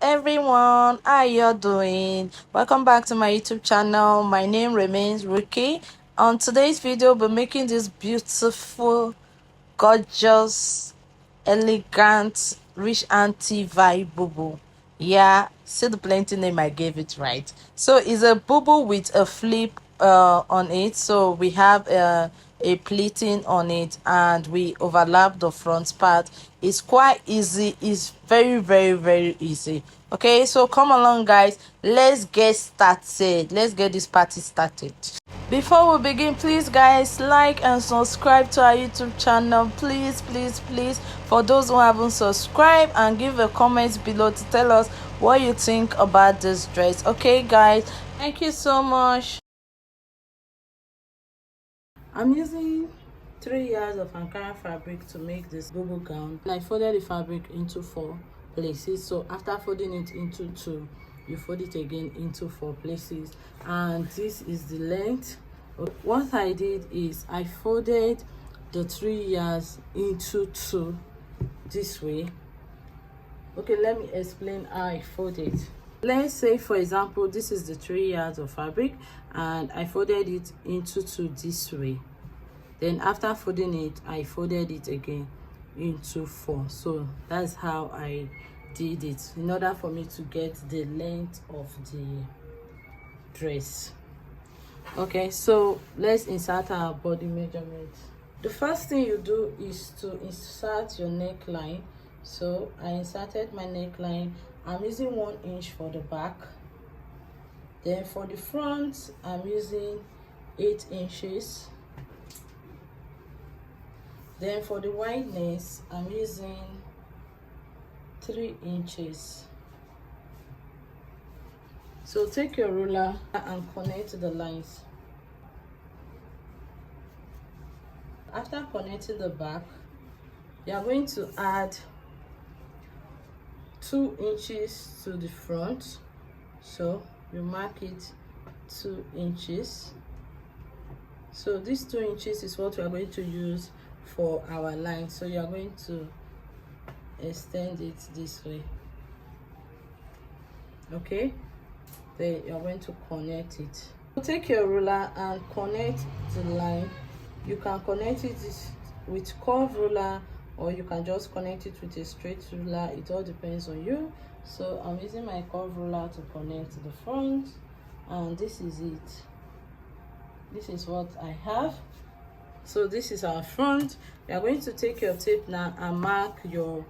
everyone, how you doing? Welcome back to my YouTube channel. My name remains Ricky. On today's video, we'll be making this beautiful, gorgeous, elegant, rich auntie vibe bubu. Yeah, see the plenty name I gave it, right? So it's a bubu with a flip on it. So we have a pleating on it and we overlap the front part. It's quite easy. It's very easy. Okay, so come along guys, let's get started. Let's get this party started. Before we begin, please guys, like and subscribe to our YouTube channel, please. For those who haven't subscribed, and give a comment below to tell us what you think about this dress. Okay guys, thank you so much. I'm using 3 yards of Ankara fabric to make this bubu gown. And I folded the fabric into 4 places. So after folding it into 2, you fold it again into 4 places. And this is the length. What I did is I folded the 3 yards into 2 this way. Okay, let me explain how I fold it. Let's say for example this is the 3 yards of fabric and I folded it into 2 this way. Then after folding it, I folded it again into 4. So that's how I did it in order for me to get the length of the dress. Okay, so let's insert our body measurement. The first thing you do is to insert your neckline. So I inserted my neckline. I'm using 1 inch for the back. Then for the front, I'm using 8 inches. Then for the wideness, I'm using 3 inches. So take your ruler and connect the lines. After connecting the back, you are going to add 2 inches to the front. So you mark it 2 inches. So these 2 inches is what we are going to use for our line. So you are going to extend it this way. Okay, then you are going to connect it. Take your ruler and connect the line. You can connect it with curved ruler or you can just connect it with a straight ruler. It all depends on you. So I'm using my curved ruler to connect the front, and this is it. This is what I have. So this is our front. You are going to take your tape now and mark your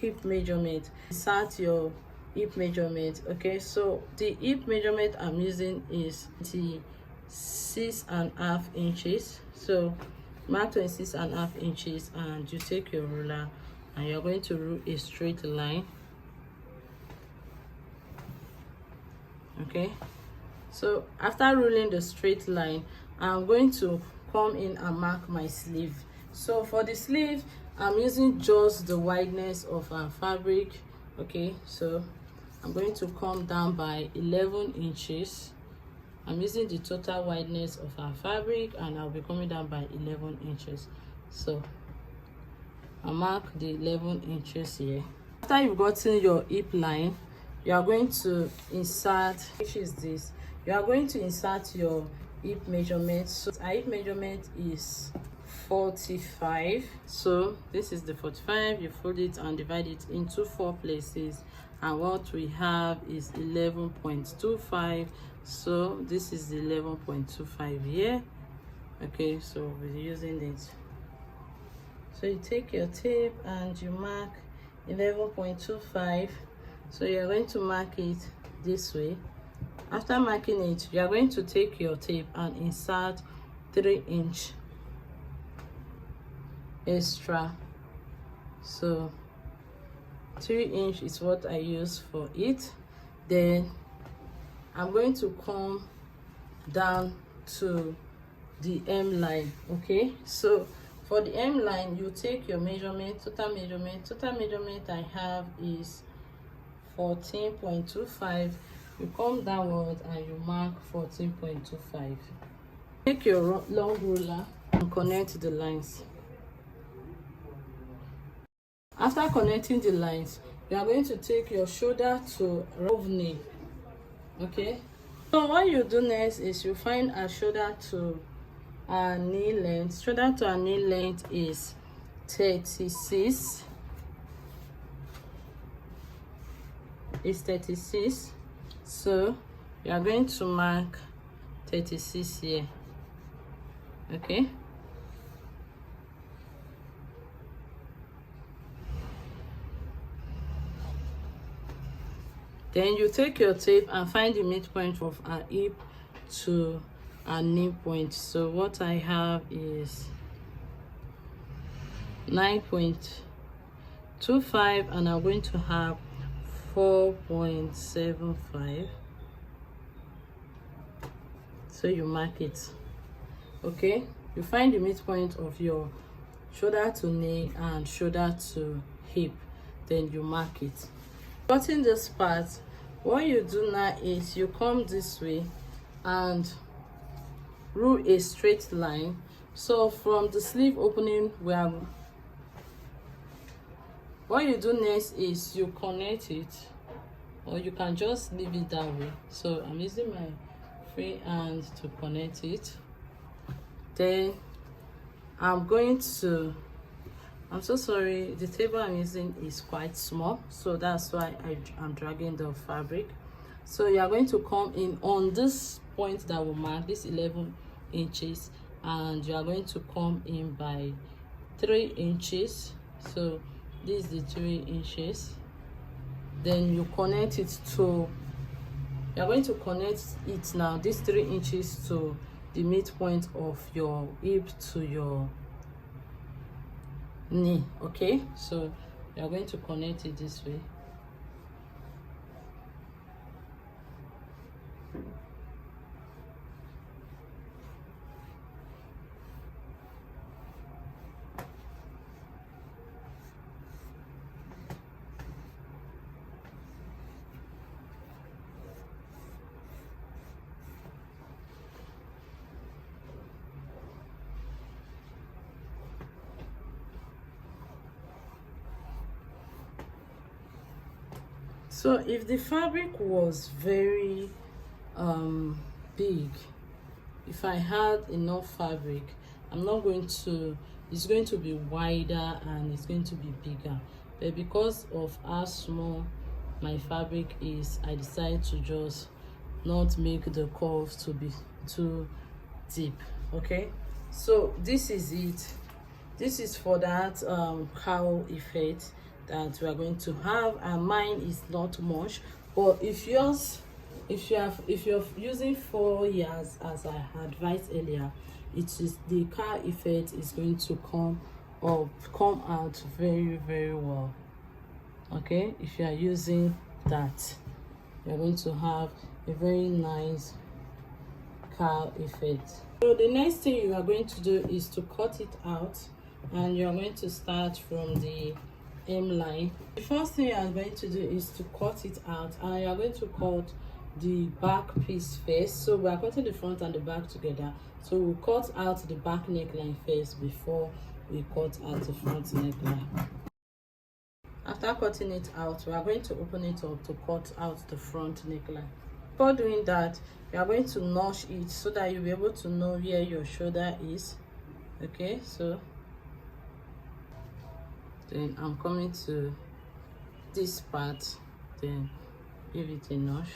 hip measurement. Insert your hip measurement. Okay, so the hip measurement I'm using is 26.5 inches. So mark 26.5 inches and you take your ruler and you're going to rule a straight line. Okay, so after ruling the straight line, I'm going to come in and mark my sleeve. So for the sleeve, I'm using just the wideness of our fabric. Okay, so I'm going to come down by 11 inches. I'm using the total wideness of our fabric and I'll be coming down by 11 inches. So I mark the 11 inches here. After you've gotten your hip line, you are going to insert, which is this, you are going to insert your hip measurement. So our hip measurement is 45. So this is the 45. You fold it and divide it into 4 places, and what we have is 11.25. so this is the 11.25 here. Okay, so we're using it. So you take your tape and you mark 11.25. so you're going to mark it this way. After marking it, you are going to take your tape and insert 3 inch extra. So 3 inch is what I use for it. Then I'm going to come down to the M line. Okay, so for the M line, you take your measurement, total measurement I have is 14.25. you come downward and you mark 14.25. Take your long ruler and connect the lines. After connecting the lines, you are going to take your shoulder to rough knee. Okay, so what you do next is you find a shoulder to our knee length. Shoulder to our knee length is 36. It's 36, so you are going to mark 36 here. Okay, then you take your tape and find the midpoint of our hip to our knee point. So what I have is 9.25, and I'm going to have 4.75. So you mark it. Okay, you find the midpoint of your shoulder to knee and shoulder to hip, then you mark it. Cutting this part, what you do now is you come this way and rule a straight line. So from the sleeve opening, what you do next is you connect it, or you can just leave it that way. So I'm using my free hand to connect it. Then I'm so sorry, the table I'm using is quite small, so that's why I'm dragging the fabric. So you are going to come in on this point that will mark this 11 inches, and you are going to come in by 3 inches. So this is the 3 inches. Then you connect it to, you're going to connect it now, this 3 inches, to the midpoint of your hip to your knee. Okay, so you're going to connect it this way. So if the fabric was very big, if I had enough fabric, I'm not going to, it's going to be wider and it's going to be bigger. But because of how small my fabric is, I decided to just not make the curves to be too deep. Okay, so this is it. This is for that cowl effect that we are going to have, and mine is not much. But if you're using 4 years, as I advised earlier, it is the cowl effect is going to come out very, very well. Okay, if you are using that, you're going to have a very nice cowl effect. So the next thing you are going to do is to cut it out, and you are going to start from the hem line. The first thing you are going to do is to cut it out, and you are going to cut the back piece first. So we are cutting the front and the back together, so we'll cut out the back neckline first before we cut out the front neckline. After cutting it out, we are going to open it up to cut out the front neckline. Before doing that, you are going to notch it so that you'll be able to know where your shoulder is. Okay, so then I'm coming to this part, then give it a notch.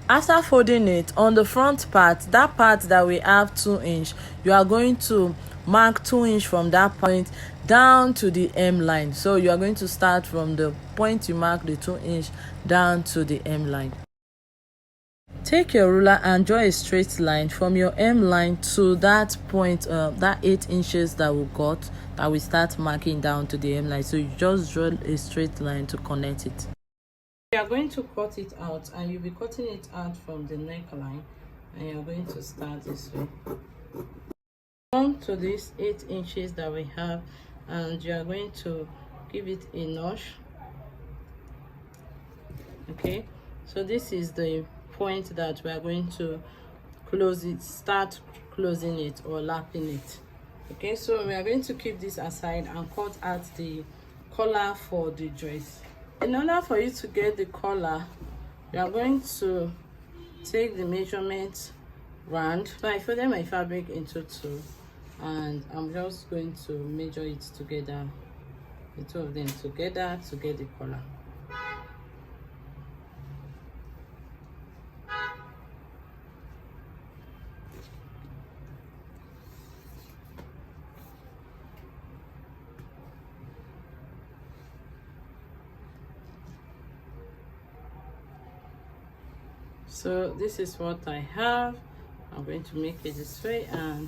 After folding it on the front part, that part that we have 2 inch, you are going to mark 2 inch from that point down to the hem line. So you are going to start from the point you mark the 2 inch down to the hem line. Take your ruler and draw a straight line from your hem line to that point, that 8 inches that we got, that we start marking down to the hem line. So you just draw a straight line to connect it. We are going to cut it out, and you'll be cutting it out from the neckline, and you're going to start this way. Come to this 8 inches that we have, and you are going to give it a notch. Okay, so this is the point that we are going to close it, start closing it or lapping it. Okay, so we are going to keep this aside and cut out the collar for the dress. In order for you to get the collar, you are going to take the measurement round. So I folded my fabric into two, and I'm just going to measure it together, the two of them together, to get the collar. So this is what I have. I'm going to make it this way, and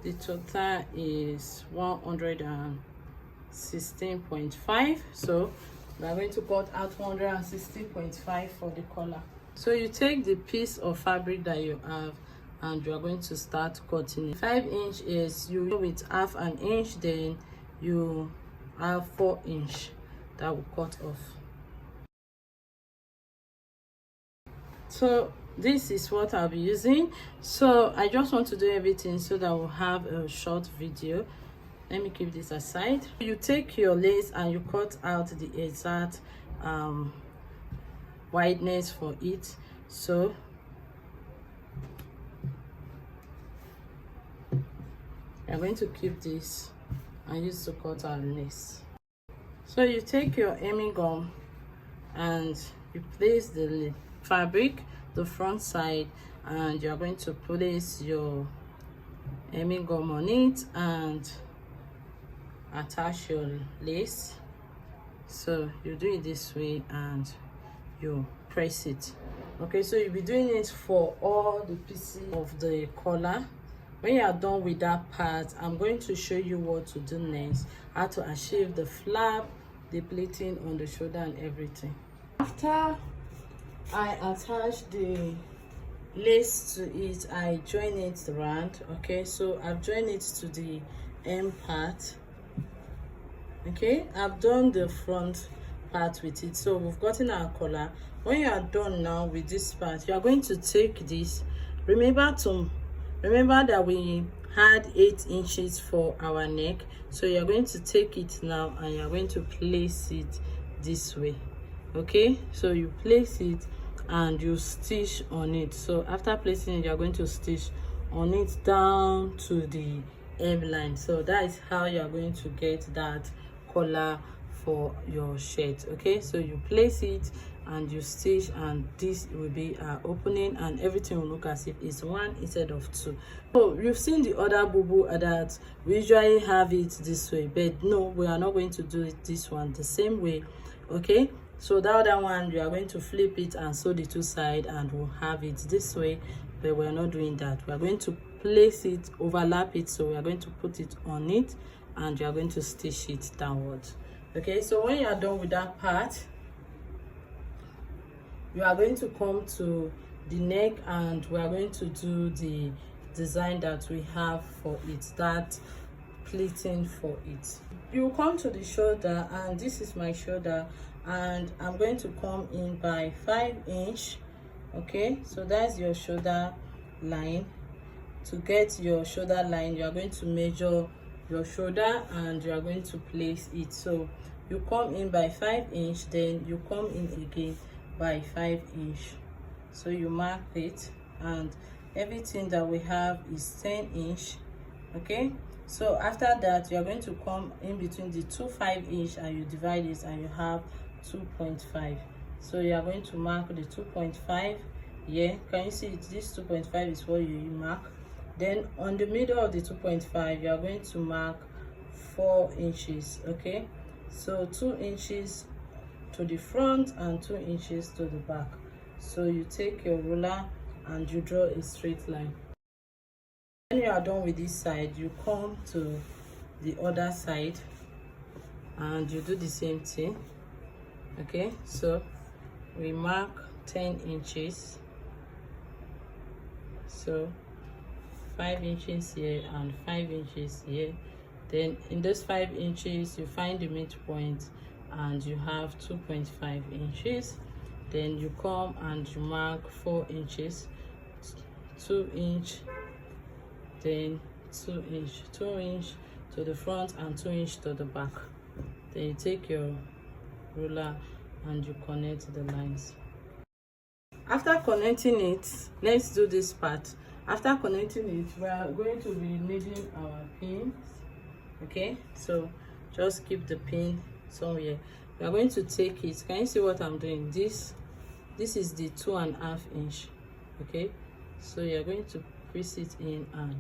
the total is 116.5. So we are going to cut out 116.5 for the collar. So you take the piece of fabric that you have and you are going to start cutting it. 5 inch is you with half an inch, then you have 4 inch that will cut off. So this is what I'll be using. So I just want to do everything so that we'll have a short video. Let me keep this aside. You take your lace and you cut out the exact wideness for it. So I'm going to keep this and use to cut our lace. So you take your hemming gum and you place the fabric, the front side, and you're going to place your hemming gum on it and attach your lace. So you do it this way and you press it. Okay, so you'll be doing it for all the pieces of the collar. When you are done with that part, I'm going to show you what to do next, how to achieve the flap, the pleating on the shoulder and everything. After I attach the lace to it, I join it around. Okay, so I've joined it to the hem part. Okay, I've done the front part with it, so we've gotten our collar. When you are done now with this part, you are going to take this. Remember that we had 8 inches for our neck, so you're going to take it now and you're going to place it this way. Okay, so you place it and you stitch on it. So after placing it, you're going to stitch on it down to the hemline. So that is how you're going to get that collar for your shirt. Okay, so you place it and you stitch, and this will be our opening, and everything will look as if it's 1 instead of 2. So you've seen the other BUBU that we usually have it this way, but no, we are not going to do it this one the same way. Okay, so the other one, you are going to flip it and sew the 2 sides, and we'll have it this way, but we're not doing that. We are going to place it, overlap it, so we are going to put it on it and you are going to stitch it downwards. Okay, so when you are done with that part, you are going to come to the neck and we are going to do the design that we have for it, that pleating for it. You come to the shoulder, and this is my shoulder, and I'm going to come in by 5 inch. Okay, so that's your shoulder line. To get your shoulder line, you are going to measure your shoulder and you are going to place it. So you come in by 5 inch, then you come in again by 5 inch. So you mark it, and everything that we have is 10 inch. Okay, so after that, you are going to come in between the 2 5 inch and you divide it and you have 2.5. So you are going to mark the 2.5 here. Can you see it? This 2.5 is what you mark. Then on the middle of the 2.5, you are going to mark 4 inches. Okay, so 2 inches to the front and 2 inches to the back. So you take your ruler and you draw a straight line. When you are done with this side, you come to the other side and you do the same thing. Okay, so we mark 10 inches. So 5 inches here and 5 inches here. Then in those 5 inches, you find the midpoint and you have 2.5 inches. then you come and you mark 4 inches, 2 inch, then 2 inch, 2 inch to the front and 2 inch to the back. Then you take your ruler and you connect the lines. After connecting it, let's do this part. After connecting it, we are going to be needing our pins. Okay, so just keep the pin somewhere. We are going to take it. Can you see what I'm doing? This is the 2.5 inch. Okay, so you're going to press it in and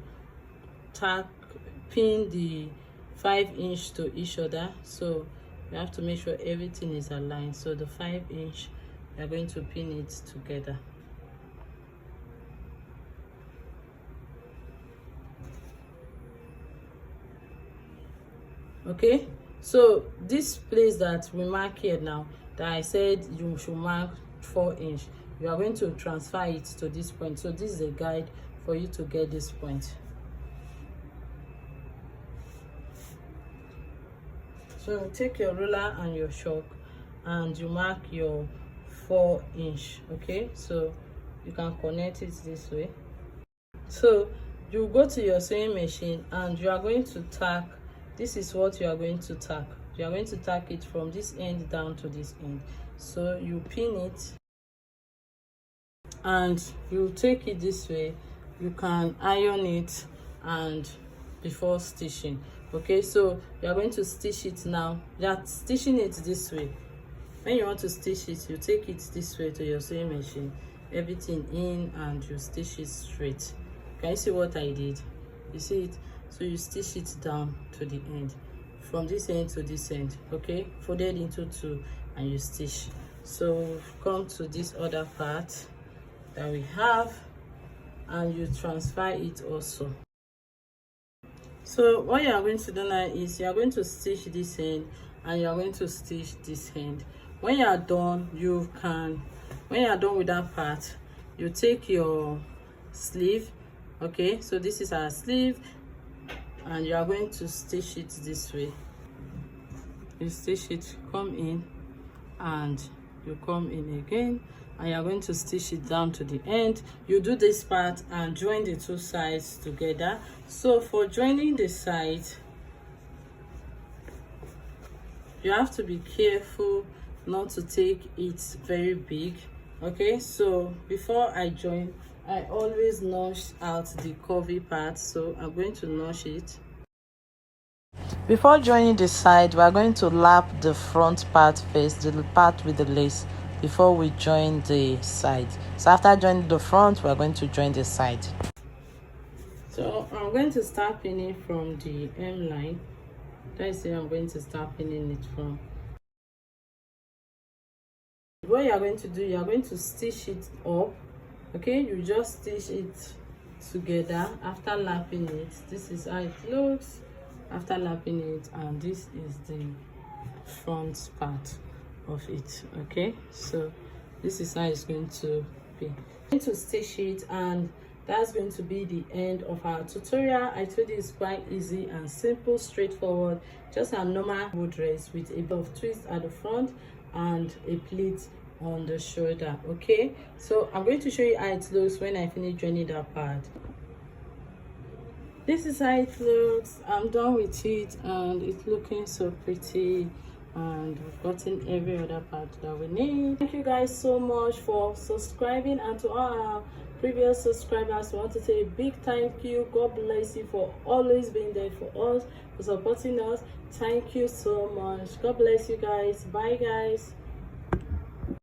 pin the 5 inch to each other. So you have to make sure everything is aligned. So the 5 inch, we are going to pin it together. Okay, so this place that we mark here now, that I said you should mark 4 inch, you are going to transfer it to this point. So this is a guide for you to get this point. So take your ruler and your chalk and you mark your 4 inch. Okay, so you can connect it this way. So you go to your sewing machine and you are going to tack. This is what you are going to tack. You are going to tack it from this end down to this end. So you pin it and you take it this way. You can iron it and before stitching. Okay, so you are going to stitch it now. You are stitching it this way. When you want to stitch it, you take it this way to your sewing machine, everything in, and you stitch it straight. Can you see what I did? You see it? So you stitch it down to the end, from this end to this end. Okay, folded into 2 and you stitch. So come to this other part that we have and you transfer it also. So what you are going to do now is you are going to stitch this end and you are going to stitch this end. When you are done, when you are done with that part, you take your sleeve. Okay, so this is our sleeve and you are going to stitch it this way. You stitch it, come in and you come in again, and you are going to stitch it down to the end. You do this part and join the 2 sides together. So for joining the sides, you have to be careful not to take it very big. Okay, so before I join, I always notch out the curvy part, so I'm going to notch it. Before joining the side, we are going to lap the front part first, the part with the lace, before we join the side. So after joining the front, we are going to join the side. So I'm going to start pinning from the hem line. Let's say I'm going to start pinning it from. What you are going to do, you are going to stitch it up. Okay, you just stitch it together after lapping it. This is how it looks after lapping it, and this is the front part of it. Okay, so this is how it's going to be. I'm going to stitch it, and that's going to be the end of our tutorial. I told you it's quite easy and simple, straightforward, just a normal wood dress with a bit of twist at the front and a pleat on the shoulder. Okay, so I'm going to show you how it looks when I finish joining that part. This is how it looks. I'm done with it and it's looking so pretty, and we've gotten every other part that we need. Thank you guys so much for subscribing, and to all our previous subscribers, I want to say a big thank you. God bless you for always being there for us, for supporting us. Thank you so much. God bless you guys. Bye guys.